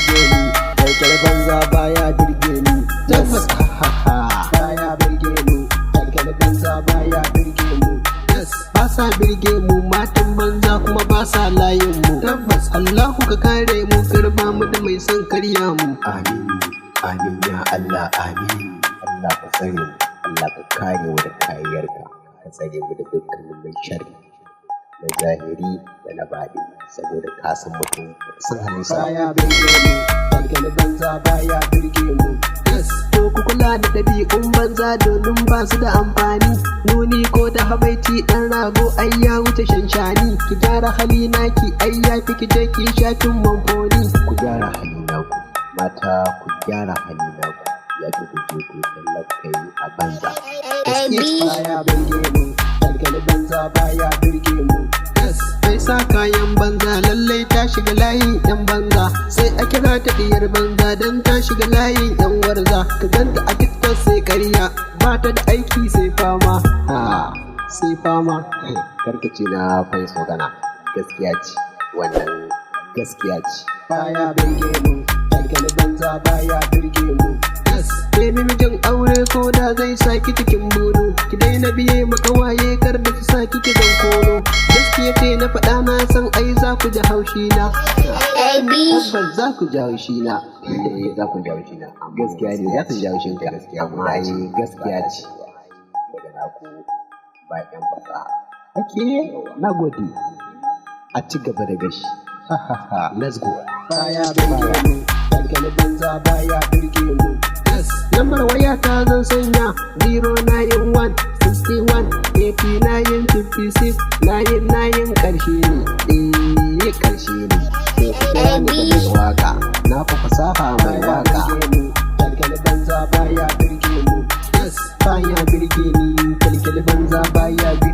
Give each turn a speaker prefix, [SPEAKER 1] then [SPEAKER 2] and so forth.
[SPEAKER 1] birge ni, kyalkyal banza baya birge ni. Tabbas baya birge mu, kyalkyal banza baya birge mu. Ba sa birge mu matan banza kuma ba sa layin mu. Tabbas Allahu ka kare mu, karba mu da mai son karya mu. Amin, amin ya Allah, amin. Allah ka tsare mu, Allah ka kare mu da kariyarka, ka tsare mu da dukkanin mai sharri na zahiri da na baɗi, saboda ka san mutum sun hannunsa. Baya birge mu, kyalkyal banza baya birge mu. To ku kula da ɗabi'un banza domin ba su da amfani. Nuni ko da habaici ɗan rago ai ya wuce shanshani. Ki gyara hali naki ai ya fi ki je ki shafin manfoni. Ku gyara hali naku mata, ku gyara hali naku, ya fi ku je ku tallakai a banza. Baya birge mu, kyalkyal banza baya birge mu. Sai sa kayan banza lallai ta shiga layin yan banza, sai a kira ta diyar banza dan ta shiga layin yan warza. Ka ganta a TikTok sai ƙarya, ba ta da aiki sai fama. Sai fama karkace na fahimci magana, gaskiya ce wannan, gaskiya ce. Baya birge mu, kyalkyal banza baya birge mu. Nemi mijin aure ko da zai saki cikin bono, ki daina biye makawaye kar da su saki ki zan kono. Gaskiya ce na faɗa, na san ai za ku ji haushi na. Tabbas za ku ji haushi na, za ku ji haushi na. Gaskiya ne za ku ji haushin ka, amma ai gaskiya ce. Daga naku ba ƴan fasaha. Ake na gode, a ci gaba da gashi. Let's go. Baya birge mu, kyalkyal banza baya birge mu. Lambar waya ta zan sanya 091 61 89 56 99 ƙarshe ne, ƙarshe ne. Ko ku kira ni da mai waka, na fa fasaha mai waka. Kyalkyal banza baya birge mu, baya birge ni, kyalkyal banza baya birge